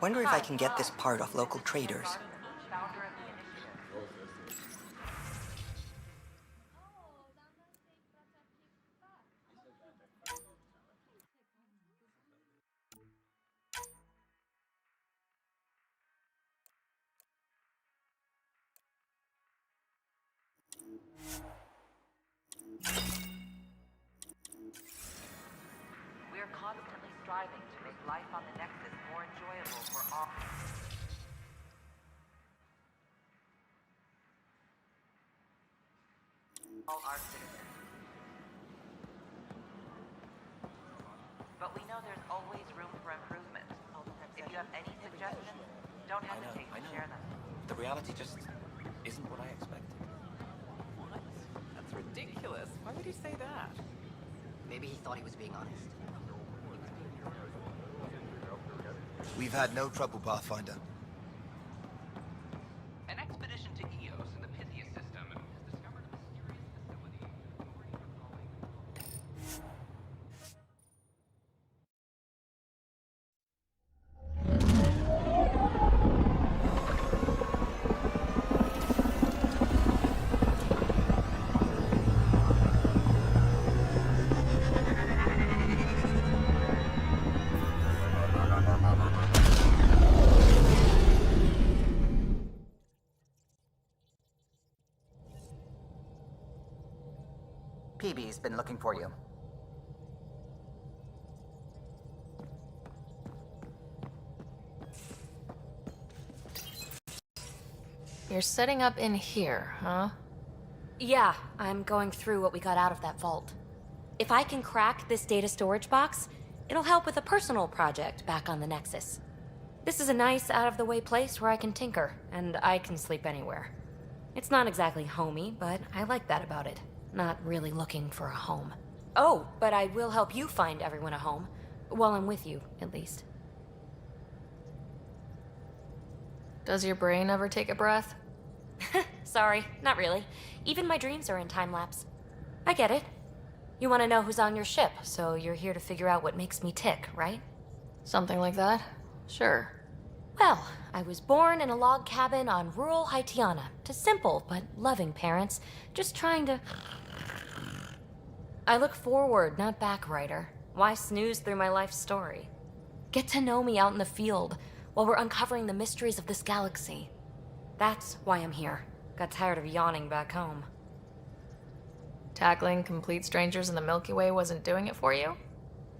Wonder if I can get this part off local traders. We're constantly striving to make life on the Nexus more enjoyable for all our citizens. But we know there's always room for improvement. If you have any suggestions, don't hesitate to share them. The reality just isn't what I expected. What? That's ridiculous. Why would you say that? Maybe he thought he was being honest. We've had no trouble, Pathfinder. An expedition to Eos in the Pythia system has discovered a mysterious facility PB's been looking for you. You're setting up in here, huh? Yeah, I'm going through what we got out of that vault. If I can crack this data storage box, it'll help with a personal project back on the Nexus. This is a nice, out-of-the-way place where I can tinker, and I can sleep anywhere. It's not exactly homey, but I like that about it. Not really looking for a home. Oh, but I will help you find everyone a home. While I'm with you, at least. Does your brain ever take a breath? Sorry, not really. Even my dreams are in time-lapse. I get it. You want to know who's on your ship, so you're here to figure out what makes me tick, right? Something like that? Sure. Well, I was born in a log cabin on rural Haitiana to simple but loving parents, just trying to... I look forward, not back, writer. Why snooze through my life story? Get to know me out in the field while we're uncovering the mysteries of this galaxy. That's why I'm here. Got tired of yawning back home. Tackling complete strangers in the Milky Way wasn't doing it for you?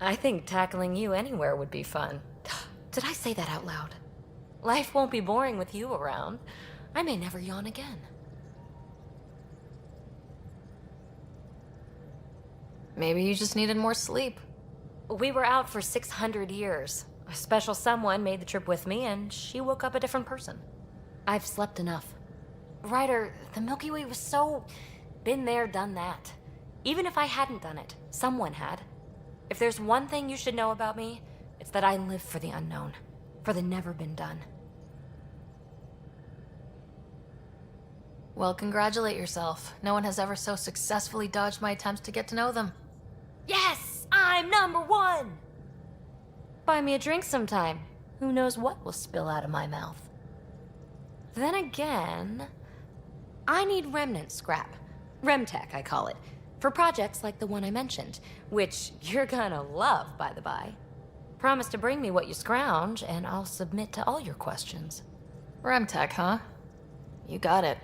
I think tackling you anywhere would be fun. Did I say that out loud? Life won't be boring with you around. I may never yawn again. Maybe you just needed more sleep. We were out for 600 years. A special someone made the trip with me, and she woke up a different person. I've slept enough. Ryder, the Milky Way was so... been there, done that. Even if I hadn't done it, someone had. If there's one thing you should know about me, it's that I live for the unknown. For the never been done. Well, congratulate yourself. No one has ever so successfully dodged my attempts to get to know them. Yes! I'm #1! Buy me a drink sometime. Who knows what will spill out of my mouth. Then again... I need remnant scrap. Remtech, I call it. For projects like the one I mentioned. Which you're gonna love, by the by. Promise to bring me what you scrounge, and I'll submit to all your questions. Remtech, huh? You got it.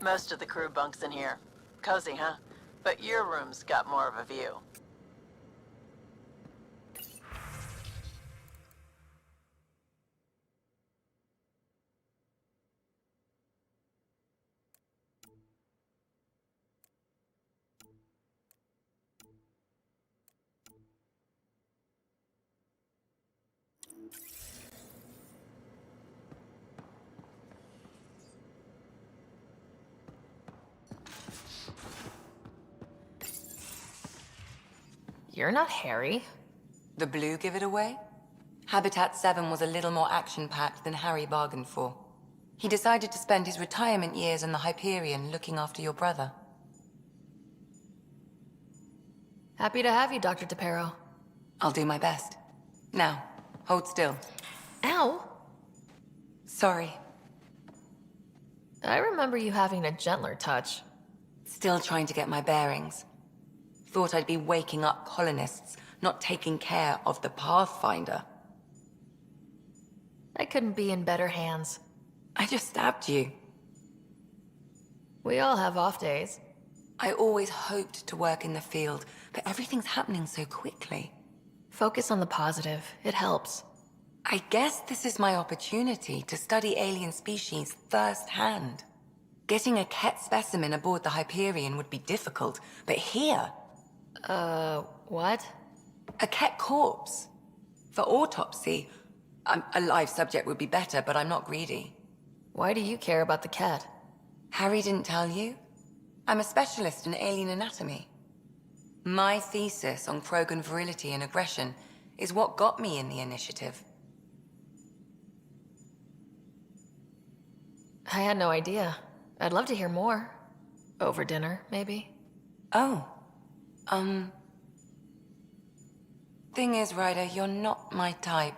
Most of the crew bunks in here. Cozy, huh? But your room's got more of a view. You're not Harry. The blue give it away? Habitat 7 was a little more action-packed than Harry bargained for. He decided to spend his retirement years in the Hyperion looking after your brother. Happy to have you, Dr. DePero. I'll do my best. Now, hold still. Ow! Sorry. I remember you having a gentler touch. Still trying to get my bearings. Thought I'd be waking up colonists, not taking care of the Pathfinder. I couldn't be in better hands. I just stabbed you. We all have off days. I always hoped to work in the field, but everything's happening so quickly. Focus on the positive. It helps. I guess this is my opportunity to study alien species firsthand. Getting a Ket specimen aboard the Hyperion would be difficult, but here... What? A Ket corpse. For autopsy, a live subject would be better, but I'm not greedy. Why do you care about the cat? Harry didn't tell you? I'm a specialist in alien anatomy. My thesis on Krogan virility and aggression is what got me in the initiative. I had no idea. I'd love to hear more. Over dinner, maybe? Oh. Thing is, Ryder, you're not my type.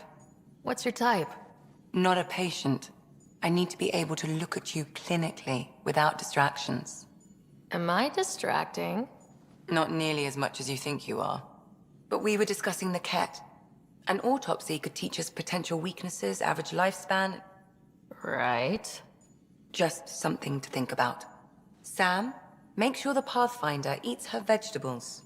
What's your type? Not a patient. I need to be able to look at you clinically, without distractions. Am I distracting? Not nearly as much as you think you are. But we were discussing the Ket. An autopsy could teach us potential weaknesses, average lifespan. Right. Just something to think about. Sam, make sure the Pathfinder eats her vegetables.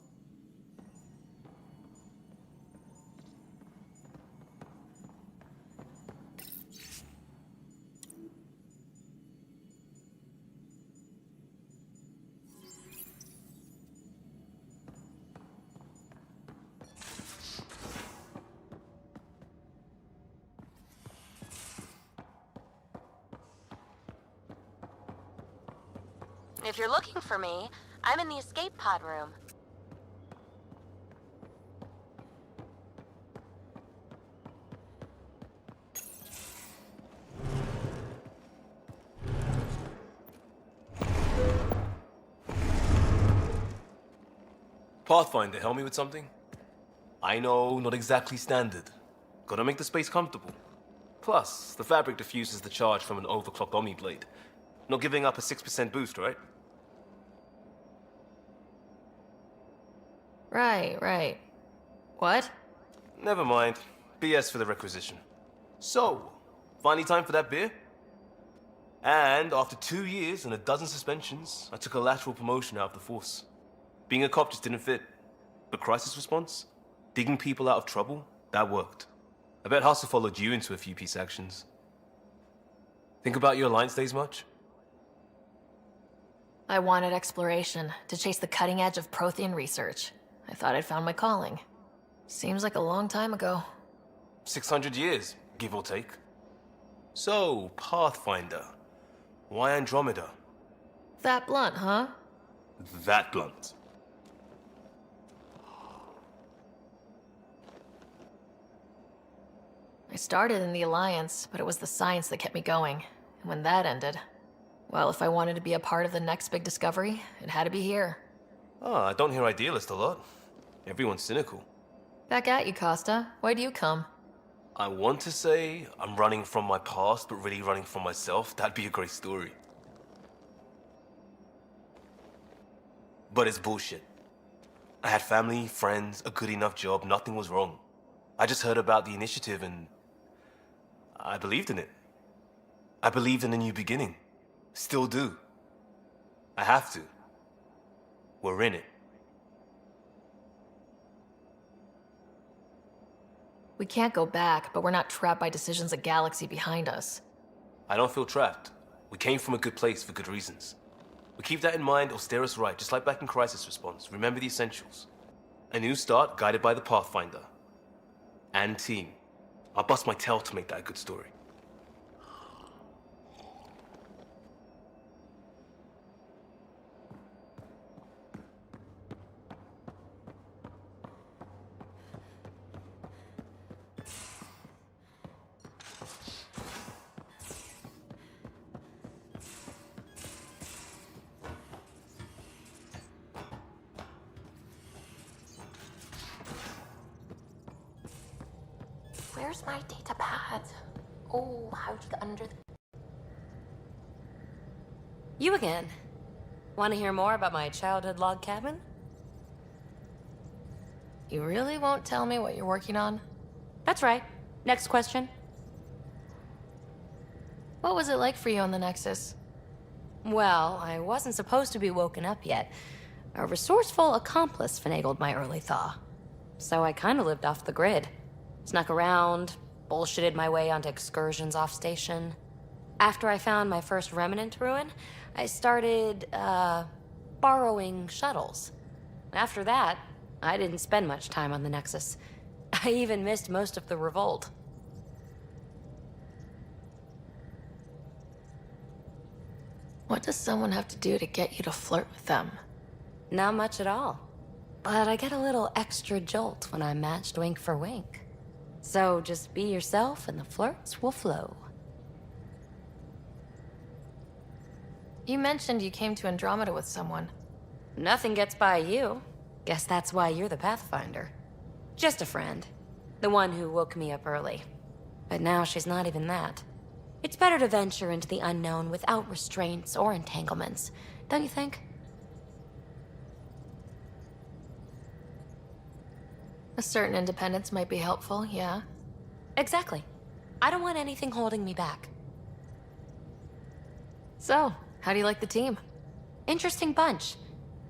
If you're looking for me, I'm in the escape pod room. Pathfinder, help me with something? I know, not exactly standard. Gotta make the space comfortable. Plus, the fabric diffuses the charge from an overclocked Omni blade. Not giving up a 6% boost, right? Right. What? Never mind. BS for the requisition. So, finally time for that beer? And after 2 years and a dozen suspensions, I took a lateral promotion out of the force. Being a cop just didn't fit. But crisis response? Digging people out of trouble? That worked. I bet Hustle followed you into a few peace actions. Think about your Alliance days much? I wanted exploration, to chase the cutting edge of Prothean research. I thought I'd found my calling. Seems like a long time ago. 600 years, give or take. So, Pathfinder. Why Andromeda? That blunt, huh? That blunt. I started in the Alliance, but it was the science that kept me going. And when that ended, well, if I wanted to be a part of the next big discovery, it had to be here. Ah, I don't hear idealist a lot. Everyone's cynical. Back at you, Costa. Why do you come? I want to say I'm running from my past, but really running from myself. That'd be a great story. But it's bullshit. I had family, friends, a good enough job, nothing was wrong. I just heard about the initiative and I believed in it. I believed in a new beginning. Still do. I have to. We're in it. We can't go back, but we're not trapped by decisions a galaxy behind us. I don't feel trapped. We came from a good place for good reasons. We keep that in mind or steer us right, just like back in Crisis Response. Remember the essentials. A new start guided by the Pathfinder. And team. I'll bust my tail to make that a good story. Where's my data pad? Oh, how'd you get under the... You again. Want to hear more about my childhood log cabin? You really won't tell me what you're working on? That's right. Next question. What was it like for you on the Nexus? Well, I wasn't supposed to be woken up yet. A resourceful accomplice finagled my early thaw. So I kind of lived off the grid. Snuck around, bullshitted my way onto excursions off station. After I found my first remnant ruin, I started, borrowing shuttles. After that, I didn't spend much time on the Nexus. I even missed most of the revolt. What does someone have to do to get you to flirt with them? Not much at all. But I get a little extra jolt when I'm matched wink for wink. So just be yourself and the flirts will flow. You mentioned you came to Andromeda with someone. Nothing gets by you. Guess that's why you're the Pathfinder. Just a friend. The one who woke me up early. But now she's not even that. It's better to venture into the unknown without restraints or entanglements, don't you think? A certain independence might be helpful, yeah. Exactly. I don't want anything holding me back. So, how do you like the team? Interesting bunch.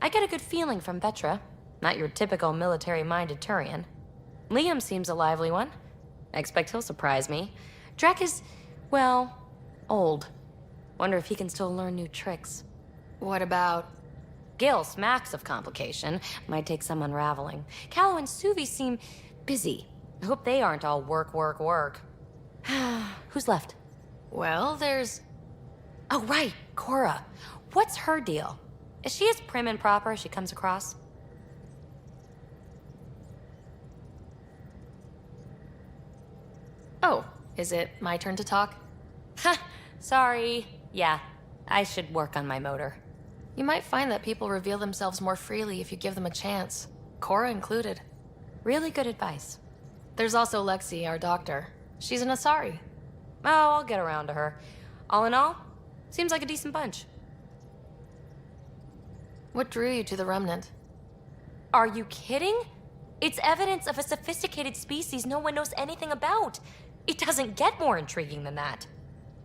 I get a good feeling from Vetra. Not your typical military-minded Turian. Liam seems a lively one. I expect he'll surprise me. Drek is, well, old. Wonder if he can still learn new tricks. What about... Gil smacks of complication. Might take some unraveling. Callow and Suvi seem busy. I hope they aren't all work, work, work. Who's left? Well, there's... Oh, right, Cora. What's her deal? Is she as prim and proper as she comes across? Oh, is it my turn to talk? Ha! Sorry. Yeah, I should work on my motor. You might find that people reveal themselves more freely if you give them a chance. Cora included. Really good advice. There's also Lexi, our doctor. She's an Asari. Oh, I'll get around to her. All in all, seems like a decent bunch. What drew you to the Remnant? Are you kidding? It's evidence of a sophisticated species no one knows anything about. It doesn't get more intriguing than that.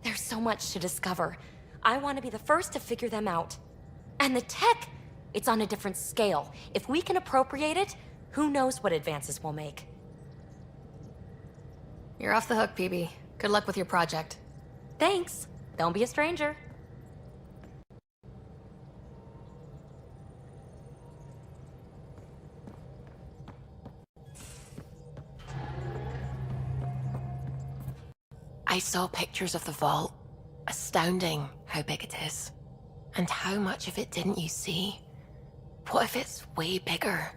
There's so much to discover. I want to be the first to figure them out. And the tech, it's on a different scale. If we can appropriate it, who knows what advances we'll make. You're off the hook, PB. Good luck with your project. Thanks. Don't be a stranger. I saw pictures of the vault. Astounding how big it is. And how much of it didn't you see? What if it's way bigger?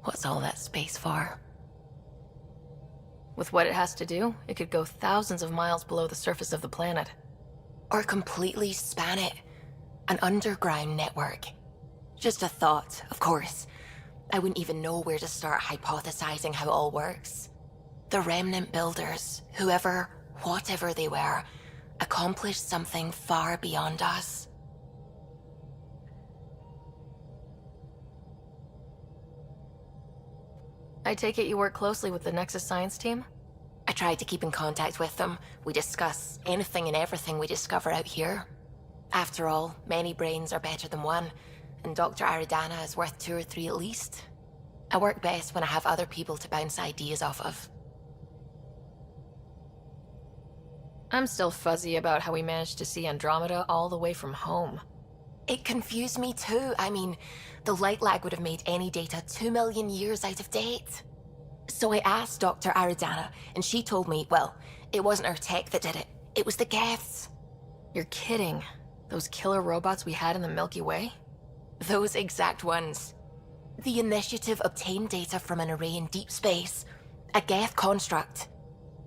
What's all that space for? With what it has to do, it could go thousands of miles below the surface of the planet. Or completely span it. An underground network. Just a thought, of course. I wouldn't even know where to start hypothesizing how it all works. The Remnant builders, whoever, whatever they were, accomplished something far beyond us. I take it you work closely with the Nexus science team? I try to keep in contact with them. We discuss anything and everything we discover out here. After all, many brains are better than one, and Dr. Aridana is worth 2 or 3 at least. I work best when I have other people to bounce ideas off of. I'm still fuzzy about how we managed to see Andromeda all the way from home. It confused me too. I mean, the light lag would have made any data 2 million years out of date. So I asked Dr. Aridana, and she told me, well, it wasn't her tech that did it. It was the Geths. You're kidding. Those killer robots we had in the Milky Way? Those exact ones. The Initiative obtained data from an array in deep space, a Geth construct.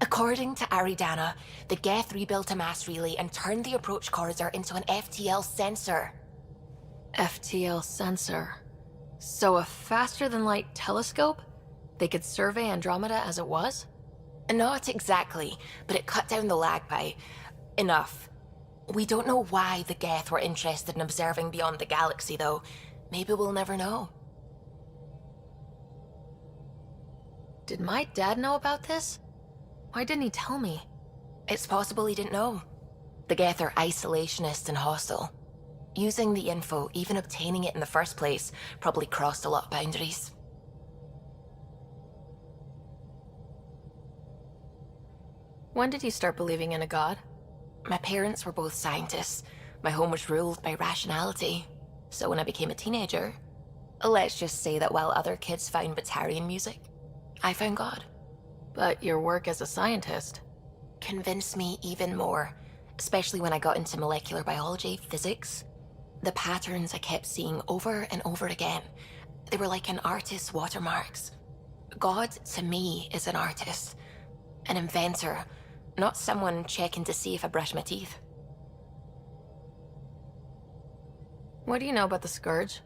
According to Aridana, the Geth rebuilt a mass relay and turned the approach corridor into an FTL sensor. FTL sensor. So a faster-than-light telescope? They could survey Andromeda as it was? Not exactly, but it cut down the lag by enough. We don't know why the Geth were interested in observing beyond the galaxy, though. Maybe we'll never know. Did my dad know about this? Why didn't he tell me? It's possible he didn't know. The Geth are isolationist and hostile. Using the info, even obtaining it in the first place, probably crossed a lot of boundaries. When did you start believing in a god? My parents were both scientists. My home was ruled by rationality. So when I became a teenager, let's just say that while other kids found Batarian music, I found God. But your work as a scientist convinced me even more, especially when I got into molecular biology, physics. The patterns I kept seeing over and over again, they were like an artist's watermarks. God, to me, is an artist, an inventor, not someone checking to see if I brush my teeth. What do you know about the Scourge?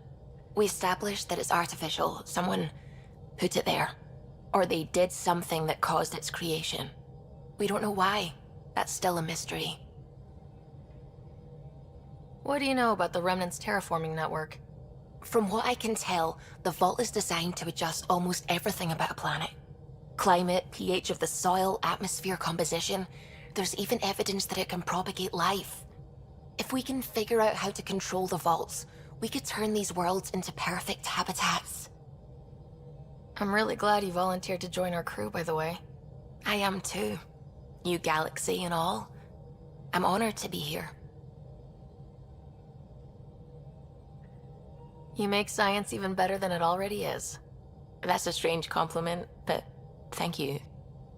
We established that it's artificial. Someone put it there. Or they did something that caused its creation. We don't know why. That's still a mystery. What do you know about the Remnant's terraforming network? From what I can tell, the vault is designed to adjust almost everything about a planet. Climate, pH of the soil, atmosphere composition. There's even evidence that it can propagate life. If we can figure out how to control the vaults, we could turn these worlds into perfect habitats. I'm really glad you volunteered to join our crew, by the way. I am too. New galaxy and all. I'm honored to be here. You make science even better than it already is. That's a strange compliment, but thank you.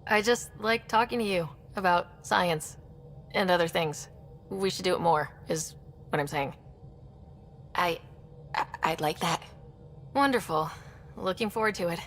I just like talking to you about science and other things. We should do it more, is what I'm saying. I'd like that. Wonderful. Looking forward to it.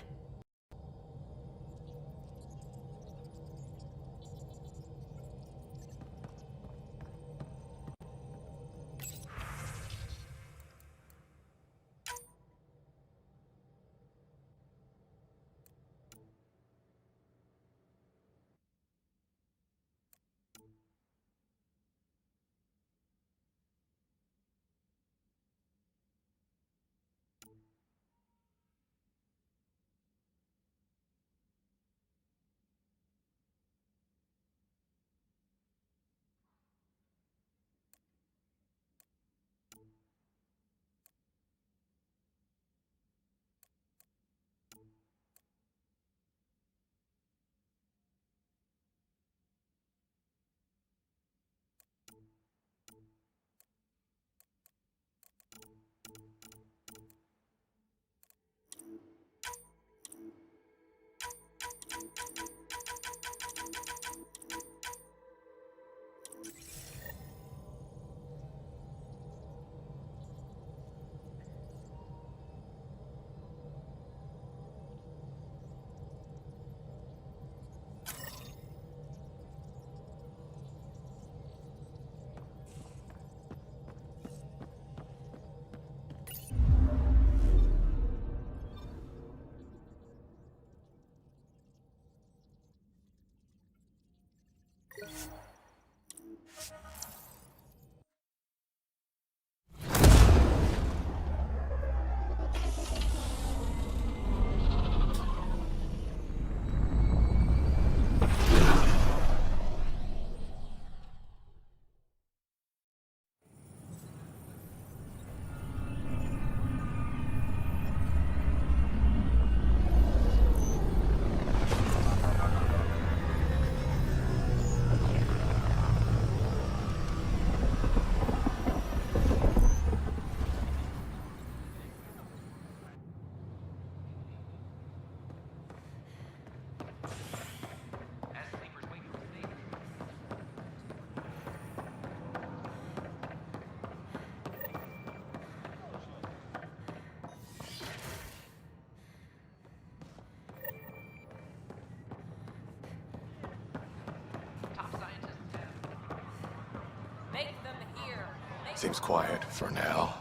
Seems quiet for now.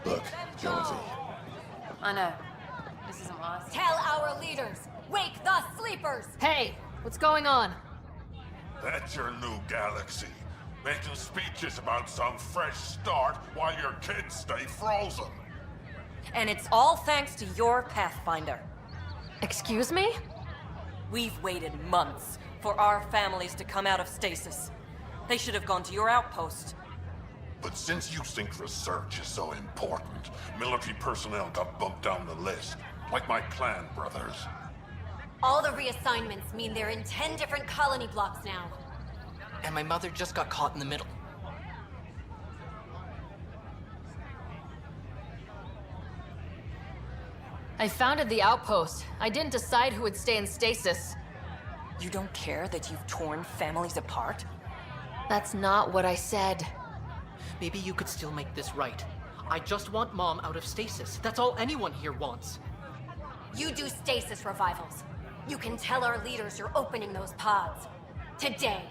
Look, Jonesy. I know. This isn't what I said. Tell our leaders! Wake the sleepers! Hey, what's going on? That's your new galaxy. Making speeches about some fresh start while your kids stay frozen. And it's all thanks to your Pathfinder. Excuse me? We've waited months for our families to come out of stasis. They should have gone to your outpost. But since you think research is so important, military personnel got bumped down the list, like my clan brothers. All the reassignments mean they're in 10 different colony blocks now. And my mother just got caught in the middle. I founded the outpost. I didn't decide who would stay in stasis. You don't care that you've torn families apart? That's not what I said. Maybe you could still make this right. I just want Mom out of stasis. That's all anyone here wants. You do stasis revivals. You can tell our leaders you're opening those pods. Today.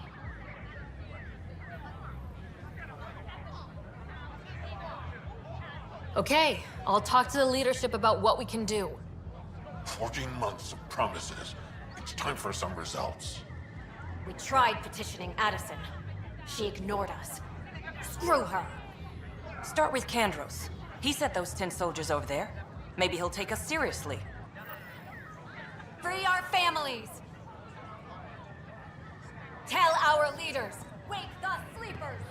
Okay, I'll talk to the leadership about what we can do. 14 months of promises. It's time for some results. We tried petitioning Addison. She ignored us. Screw her. Start with Kandros. He sent those 10 soldiers over there. Maybe he'll take us seriously. Free our families! Tell our leaders, wake the sleepers!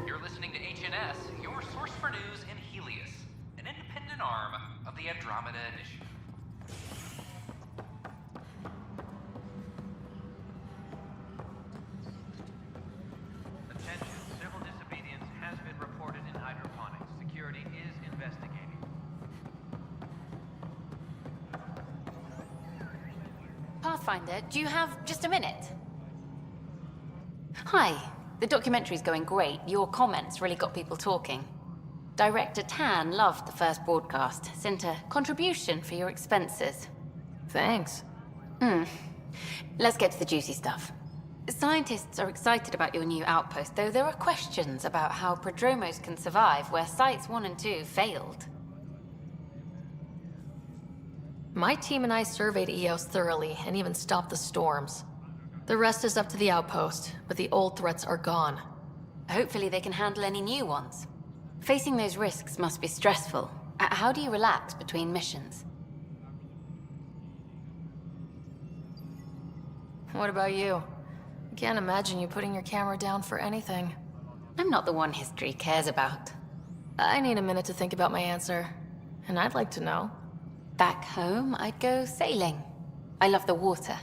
You're listening to HNS, your source for news in Helios, an independent arm of the Andromeda Initiative. Attention, civil disobedience has been reported in hydroponics. Security is investigating. Pathfinder, do you have just a minute? Hi. The documentary's going great. Your comments really got people talking. Director Tan loved the first broadcast. Sent a contribution for your expenses. Thanks. Let's get to the juicy stuff. Scientists are excited about your new outpost, though there are questions about how prodromos can survive where Sites 1 and 2 failed. My team and I surveyed EOS thoroughly and even stopped the storms. The rest is up to the outpost, but the old threats are gone. Hopefully they can handle any new ones. Facing those risks must be stressful. How do you relax between missions? What about you? I can't imagine you putting your camera down for anything. I'm not the one history cares about. I need a minute to think about my answer, and I'd like to know. Back home, I'd go sailing. I love the water.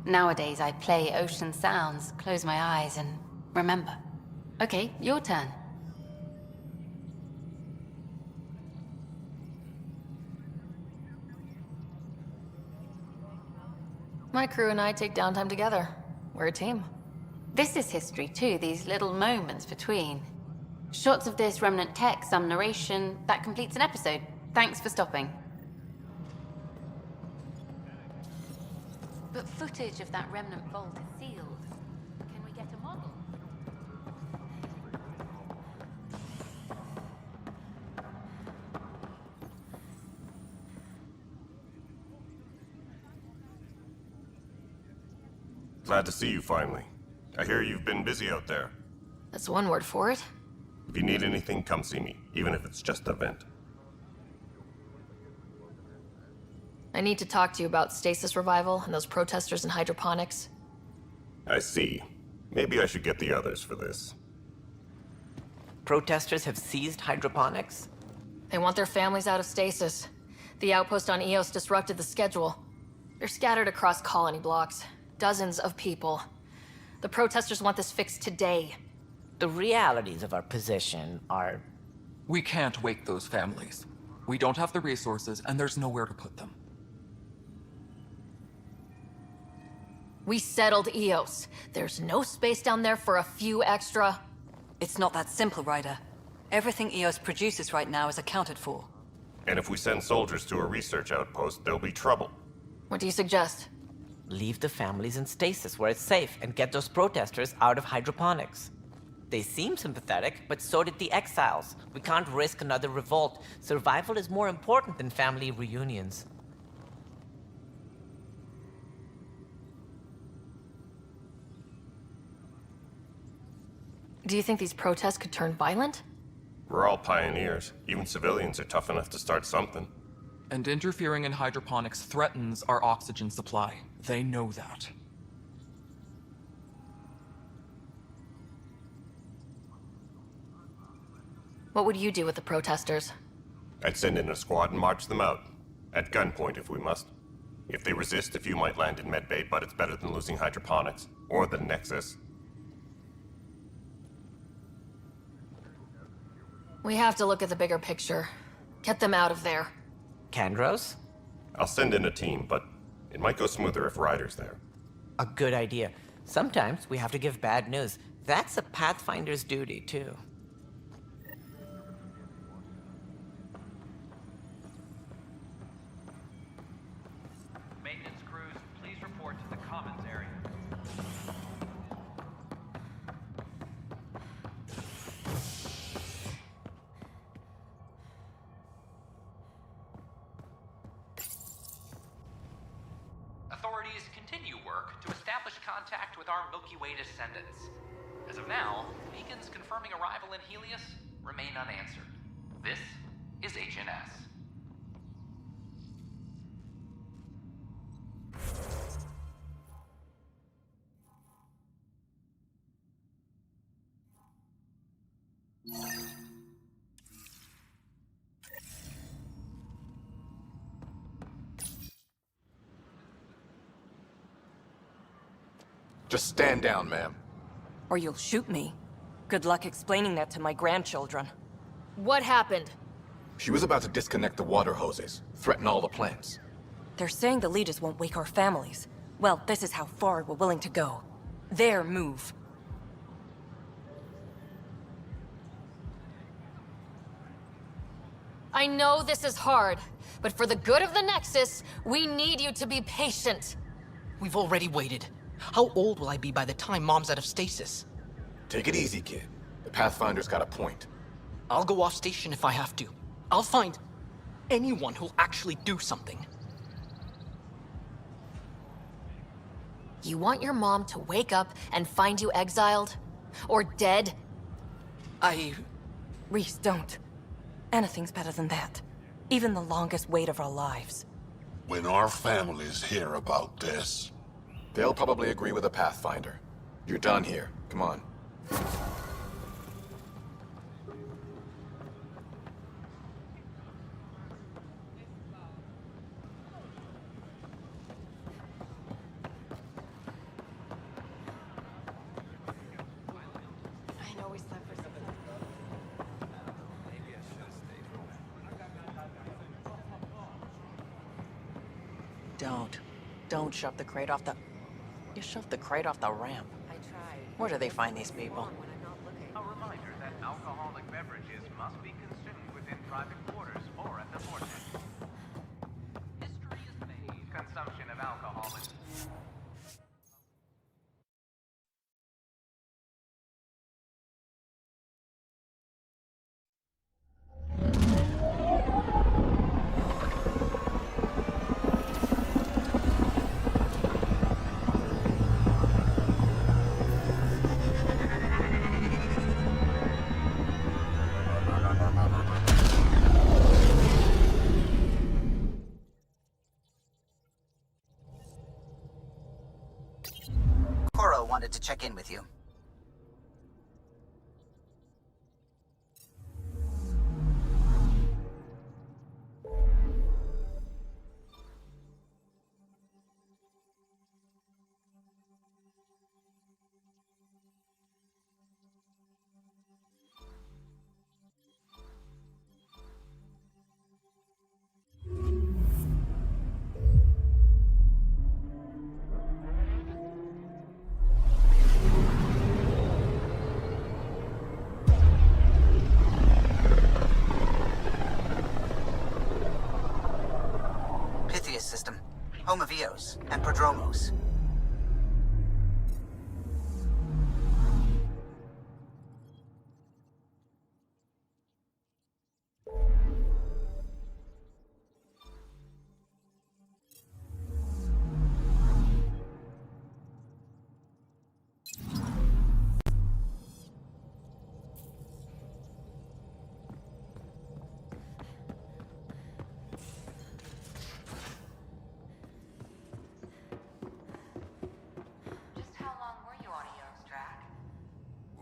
Nowadays, I play ocean sounds, close my eyes, and remember. Okay, your turn. My crew and I take downtime together. We're a team. This is history too, these little moments between. Shots of this remnant tech, some narration, that completes an episode. Thanks for stopping. But footage of that remnant vault is sealed. Can we get a model? Glad to see you finally. I hear you've been busy out there. That's one word for it. If you need anything, come see me, even if it's just a vent. I need to talk to you about stasis revival and those protesters in hydroponics. I see. Maybe I should get the others for this. Protesters have seized hydroponics? They want their families out of stasis. The outpost on EOS disrupted the schedule. They're scattered across colony blocks. Dozens of people. The protesters want this fixed today. The realities of our position are... We can't wake those families. We don't have the resources, and there's nowhere to put them. We settled Eos. There's no space down there for a few extra... It's not that simple, Ryder. Everything Eos produces right now is accounted for. And if we send soldiers to a research outpost, there'll be trouble. What do you suggest? Leave the families in stasis where it's safe and get those protesters out of hydroponics. They seem sympathetic, but so did the exiles. We can't risk another revolt. Survival is more important than family reunions. Do you think these protests could turn violent? We're all pioneers. Even civilians are tough enough to start something. And interfering in hydroponics threatens our oxygen supply. They know that. What would you do with the protesters? I'd send in a squad and march them out. At gunpoint if we must. If they resist, a few might land in medbay, but it's better than losing hydroponics. Or the Nexus. We have to look at the bigger picture. Get them out of there. Kandros? I'll send in a team, but it might go smoother if Ryder's there. A good idea. Sometimes we have to give bad news. That's a Pathfinder's duty, too. Maintenance crews, please report to the commons area. Authorities continue work to establish contact with our Milky Way descendants. As of now, beacons confirming arrival in Helios remain unanswered. This is HNS. Just stand down, ma'am. Or you'll shoot me. Good luck explaining that to my grandchildren. What happened? She was about to disconnect the water hoses, threaten all the plants. They're saying the leaders won't wake our families. Well, this is how far we're willing to go. Their move. I know this is hard, but for the good of the Nexus, we need you to be patient. We've already waited. How old will I be by the time Mom's out of stasis? Take it easy, kid. The Pathfinder's got a point. I'll go off station if I have to. I'll find anyone who'll actually do something. You want your mom to wake up and find you exiled? Or dead? Reese, don't. Anything's better than that. Even the longest wait of our lives. When our families hear about this... They'll probably agree with the Pathfinder. You're done here. Come on. I know we slept for something. Don't shove the crate off the... You shoved the crate off the ramp. I tried. Where do they find these people? A reminder that alcoholic beverages must be consumed within private quarters or at the vortex. History is made. Consumption of alcohol is... Koro wanted to check in with you. system, home of Eos and Prodromos.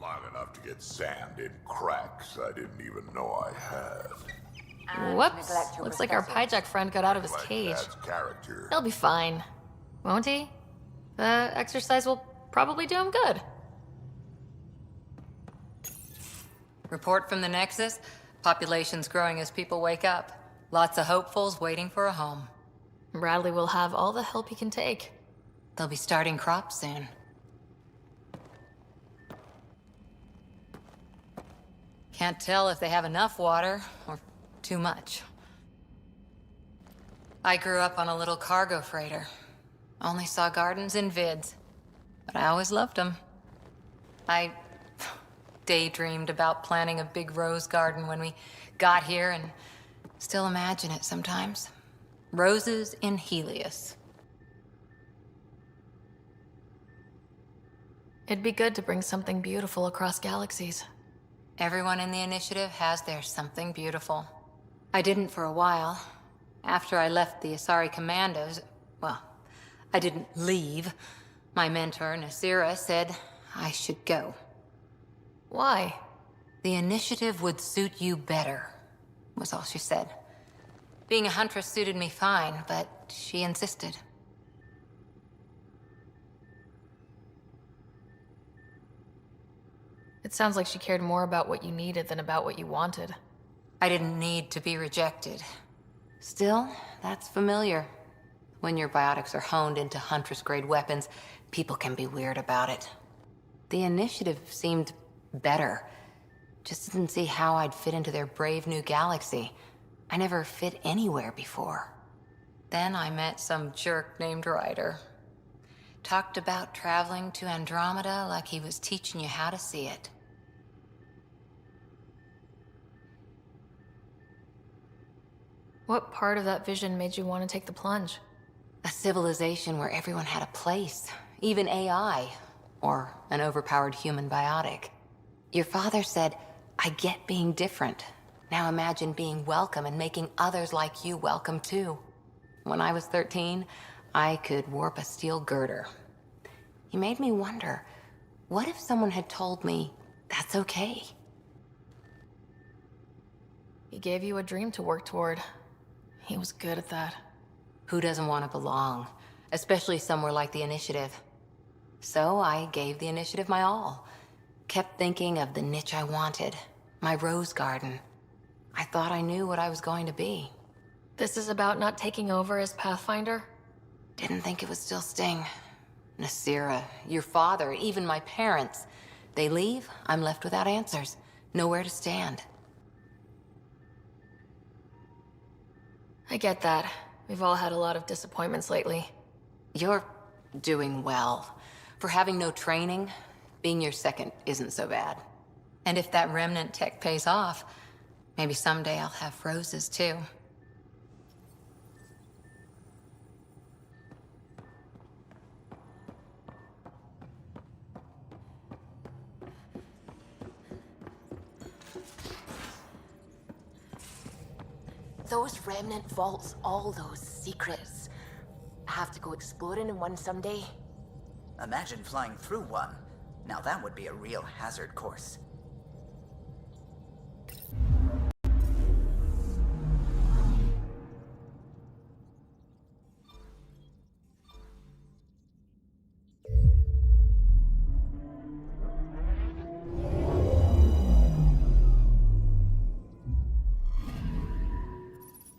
Long enough to get sand in cracks I didn't even know I had. Whoops. Looks like our Pyjack friend got out of his cage. Dad's character. He'll be fine. Won't he? The exercise will probably do him good. Report from the Nexus. Population's growing as people wake up. Lots of hopefuls waiting for a home. Bradley will have all the help he can take. They'll be starting crops soon. Can't tell if they have enough water or too much. I grew up on a little cargo freighter. Only saw gardens in vids, but I always loved them. I daydreamed about planting a big rose garden when we got here and still imagine it sometimes. Roses in Helios. It'd be good to bring something beautiful across galaxies. Everyone in the initiative has their something beautiful. I didn't for a while. After I left the Asari commandos, well, I didn't leave. My mentor, Nasira, said I should go. Why? The initiative would suit you better, was all she said. Being a huntress suited me fine, but she insisted. It sounds like she cared more about what you needed than about what you wanted. I didn't need to be rejected. Still, that's familiar. When your biotics are honed into Huntress-grade weapons, people can be weird about it. The initiative seemed better. Just didn't see how I'd fit into their brave new galaxy. I never fit anywhere before. Then I met some jerk named Ryder. Talked about traveling to Andromeda like he was teaching you how to see it. What part of that vision made you want to take the plunge? A civilization where everyone had a place, even AI, or an overpowered human biotic. Your father said, I get being different. Now imagine being welcome and making others like you welcome too. When I was 13, I could warp a steel girder. He made me wonder, what if someone had told me that's okay? He gave you a dream to work toward. He was good at that. Who doesn't want to belong? Especially somewhere like the Initiative. So I gave the Initiative my all. Kept thinking of the niche I wanted. My rose garden. I thought I knew what I was going to be. This is about not taking over as Pathfinder? Didn't think it would still sting. Nasira, your father, even my parents. They leave, I'm left without answers. Nowhere to stand. I get that. We've all had a lot of disappointments lately. You're doing well. For having no training, being your second isn't so bad. And if that remnant tech pays off, maybe someday I'll have roses too. Those remnant vaults, all those secrets. I have to go exploring in one someday. Imagine flying through one. Now that would be a real hazard course.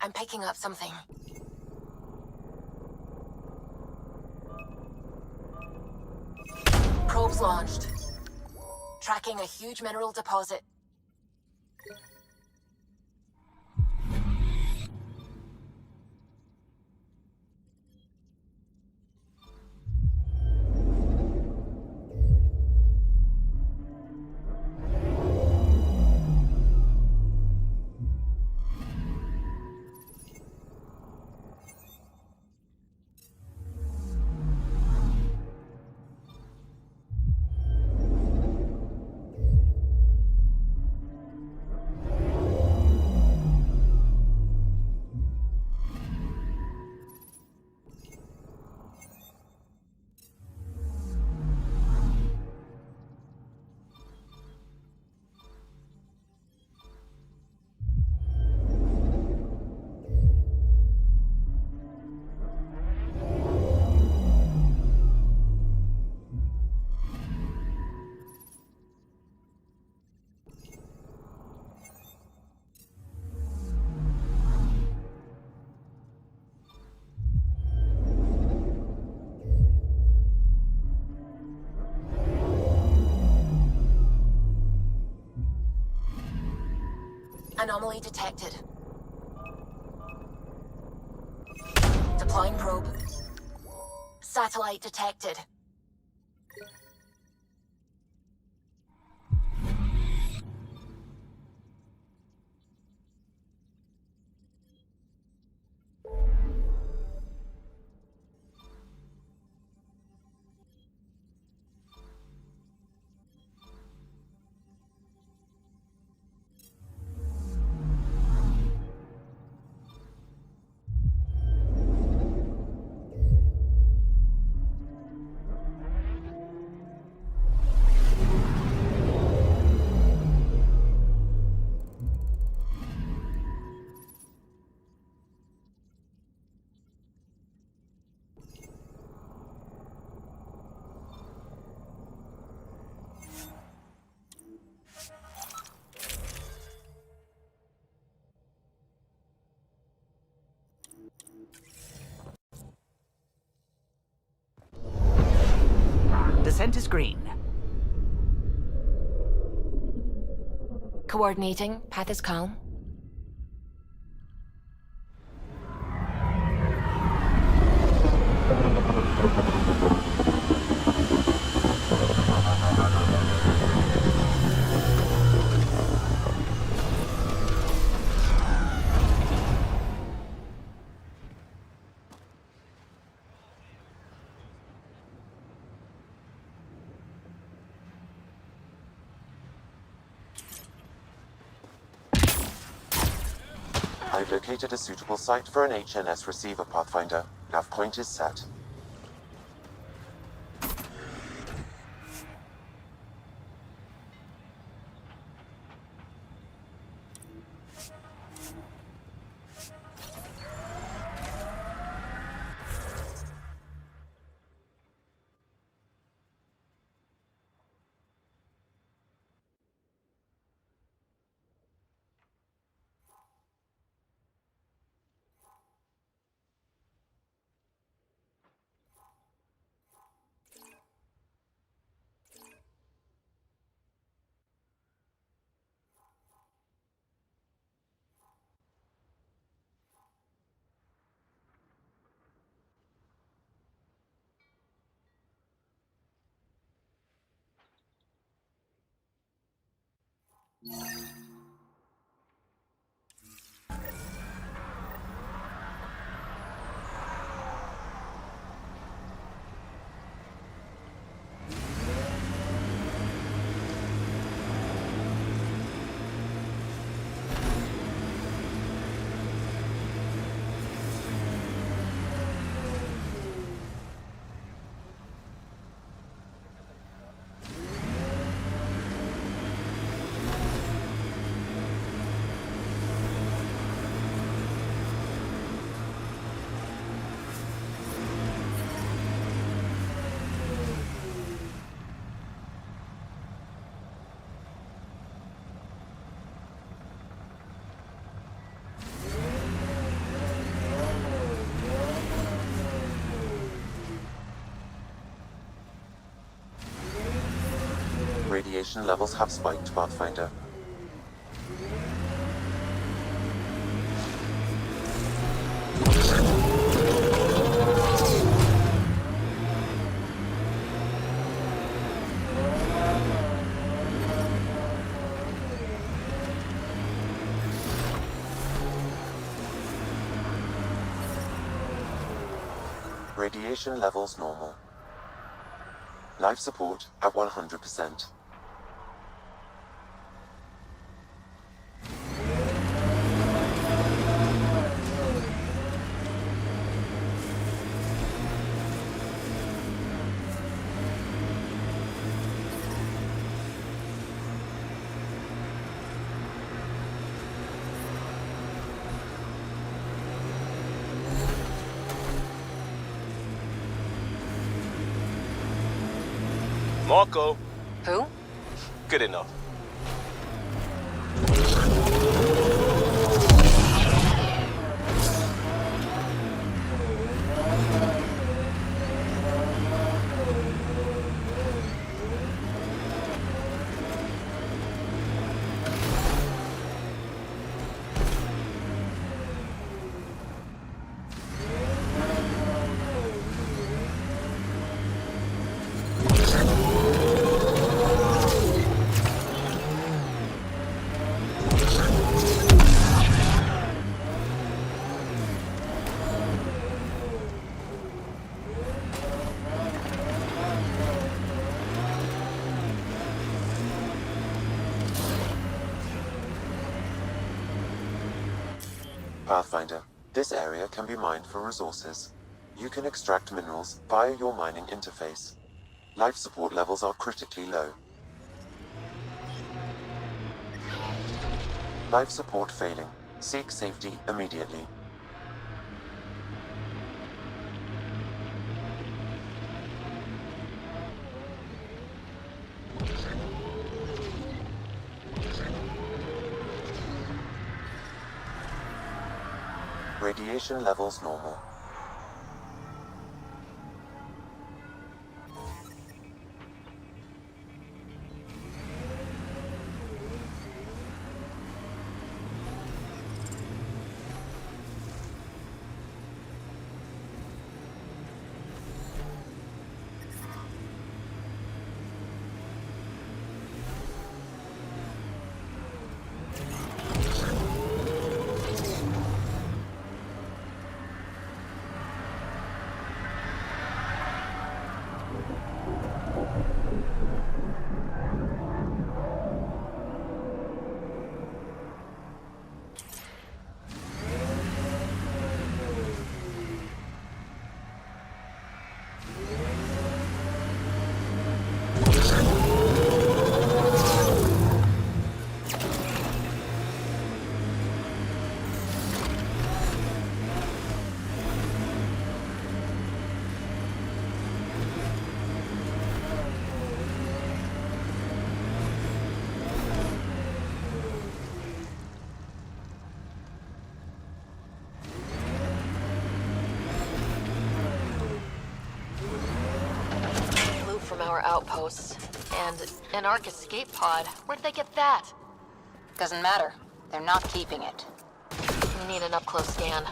I'm picking up something. Probes launched. Tracking a huge mineral deposit. Anomaly detected. Deploying probe. Satellite detected. Descent is green. Coordinating. Path is calm. I've located a suitable site for an HNS receiver, Pathfinder. Nav point is set. Radiation levels have spiked, Pathfinder. Radiation levels normal. Life support at 100%. Marco. Who? Good enough. Pathfinder, this area can be mined for resources. You can extract minerals via your mining interface. Life support levels are critically low. Life support failing. Seek safety immediately. Radiation levels normal. From our outposts. And an Ark escape pod. Where'd they get that? Doesn't matter. They're not keeping it. We need an up-close scan.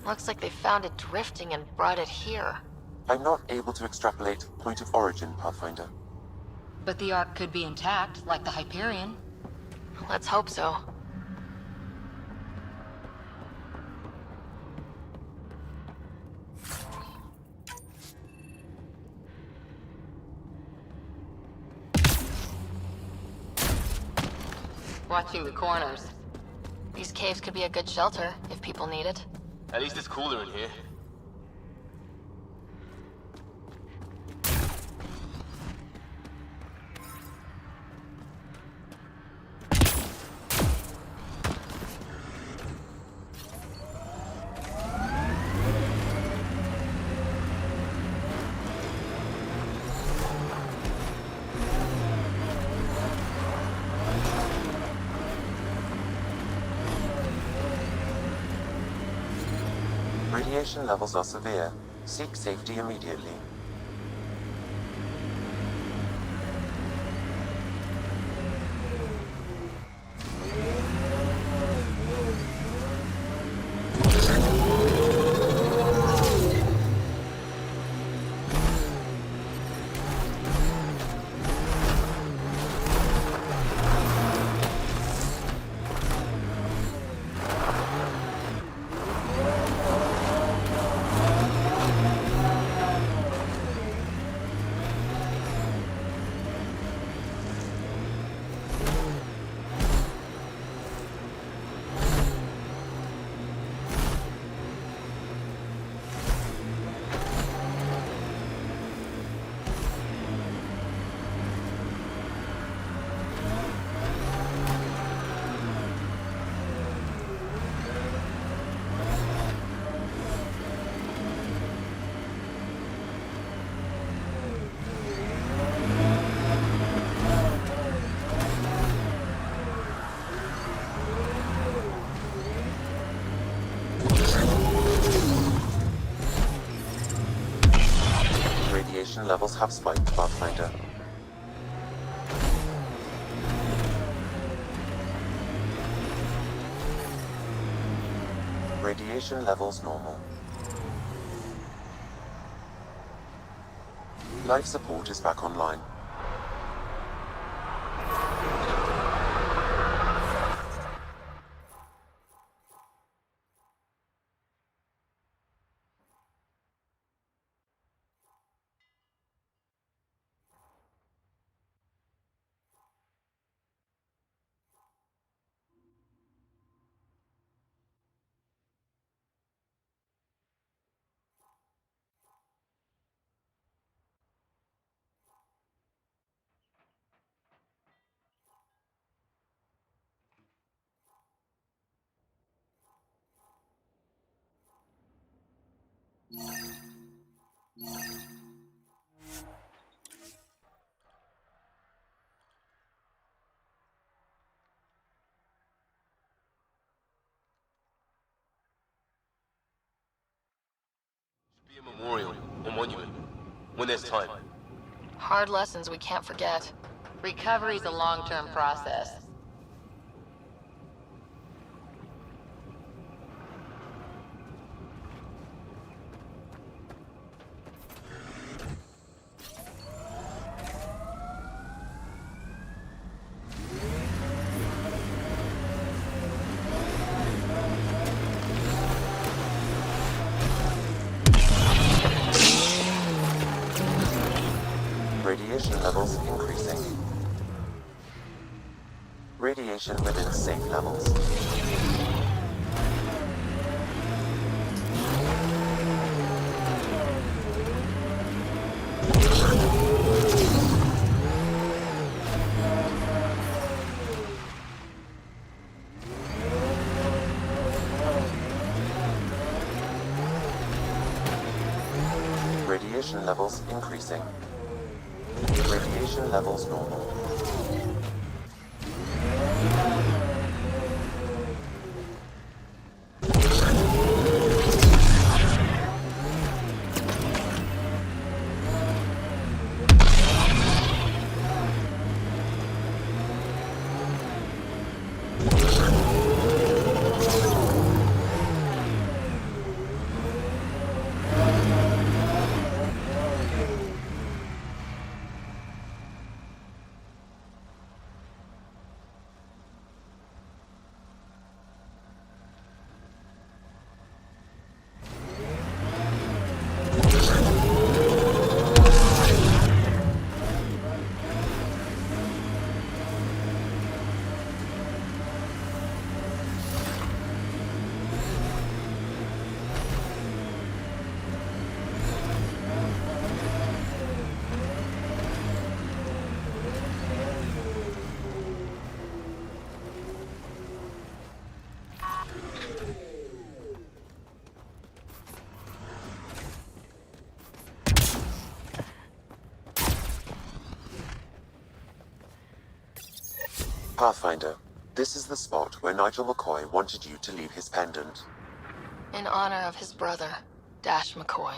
Looks like they found it drifting and brought it here. I'm not able to extrapolate point of origin, Pathfinder. But the Ark could be intact, like the Hyperion. Let's hope so. Watching the corners. These caves could be a good shelter, if people need it. At least it's cooler in here. Radiation levels are severe. Seek safety immediately. Radiation levels have spiked, Pathfinder. Radiation levels normal. Life support is back online. Be a memorial or monument when there's time. Hard lessons we can't forget. Recovery's a long-term process. Radiation levels increasing. Radiation within safe levels. Radiation levels increasing. Radiation levels normal. Pathfinder, this is the spot where Nigel McCoy wanted you to leave his pendant. In honor of his brother, Dash McCoy.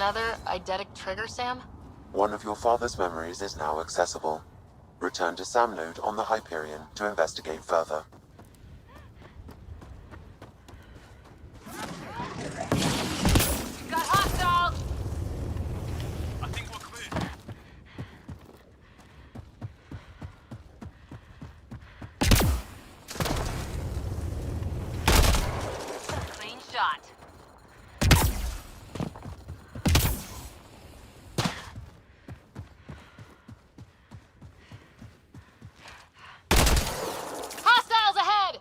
Another eidetic trigger, Sam? One of your father's memories is now accessible. Return to Sam Node on the Hyperion to investigate further. Got hostiles! I think we're clear. Clean shot. Hostiles ahead!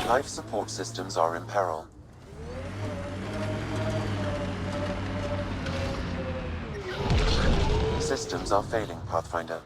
Life support systems are in peril. Systems are failing, Pathfinder.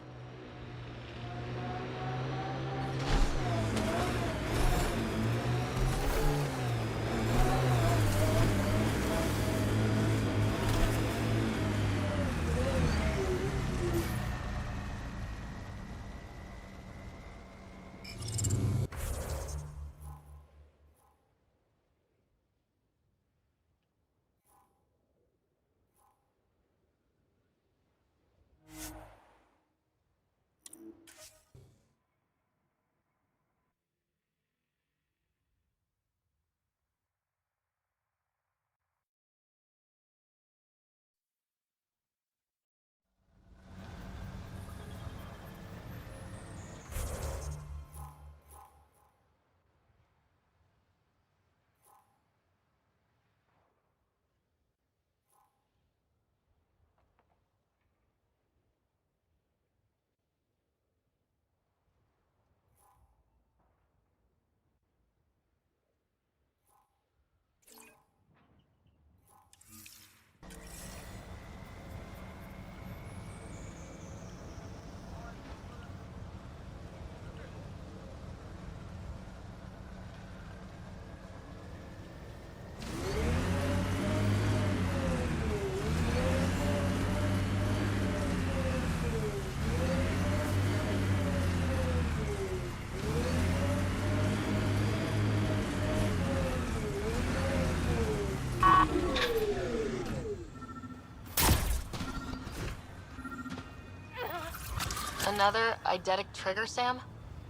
Another eidetic trigger, Sam?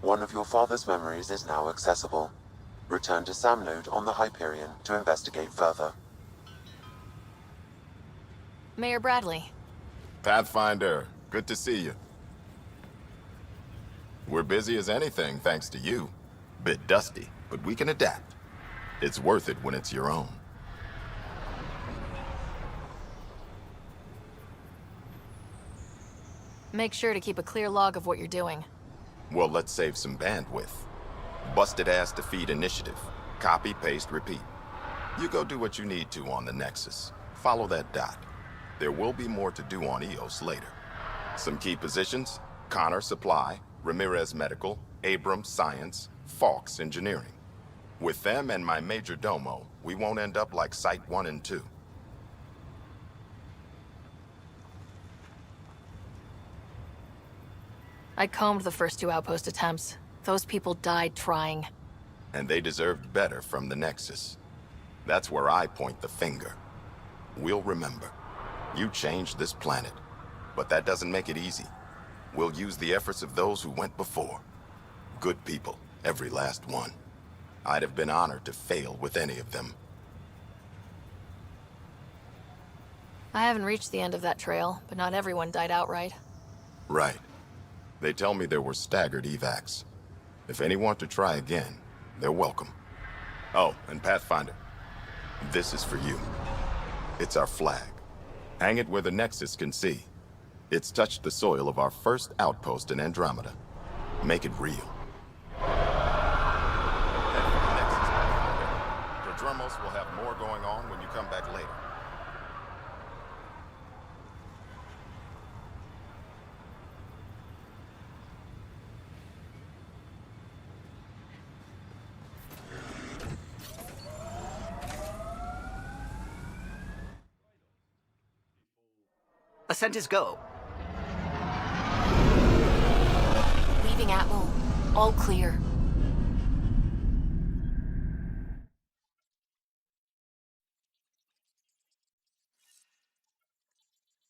One of your father's memories is now accessible. Return to Sam Node on the Hyperion to investigate further. Mayor Bradley. Pathfinder, good to see you. We're busy as anything, thanks to you. Bit dusty, but we can adapt. It's worth it when it's your own. Make sure to keep a clear log of what you're doing. Well, let's save some bandwidth. Busted ass defeat initiative. Copy, paste, repeat. You go do what you need to on the Nexus. Follow that dot. There will be more to do on EOS later. Some key positions: Connor Supply, Ramirez Medical, Abrams Science, Falks Engineering. With them and my major domo, we won't end up like Site 1 and 2. I combed the first 2 outpost attempts. Those people died trying. And they deserved better from the Nexus. That's where I point the finger. We'll remember. You changed this planet. But that doesn't make it easy. We'll use the efforts of those who went before. Good people, every last one. I'd have been honored to fail with any of them. I haven't reached the end of that trail, but not everyone died outright. Right. They tell me there were staggered evacs. If any want to try again, they're welcome. Oh, and Pathfinder, this is for you. It's our flag. Hang it where the Nexus can see. It's touched the soil of our first outpost in Andromeda. Make it real. Head for the Nexus, Pathfinder. Prodromos will have more going on when you come back later. Ascent is go. Leaving Atmo. All clear.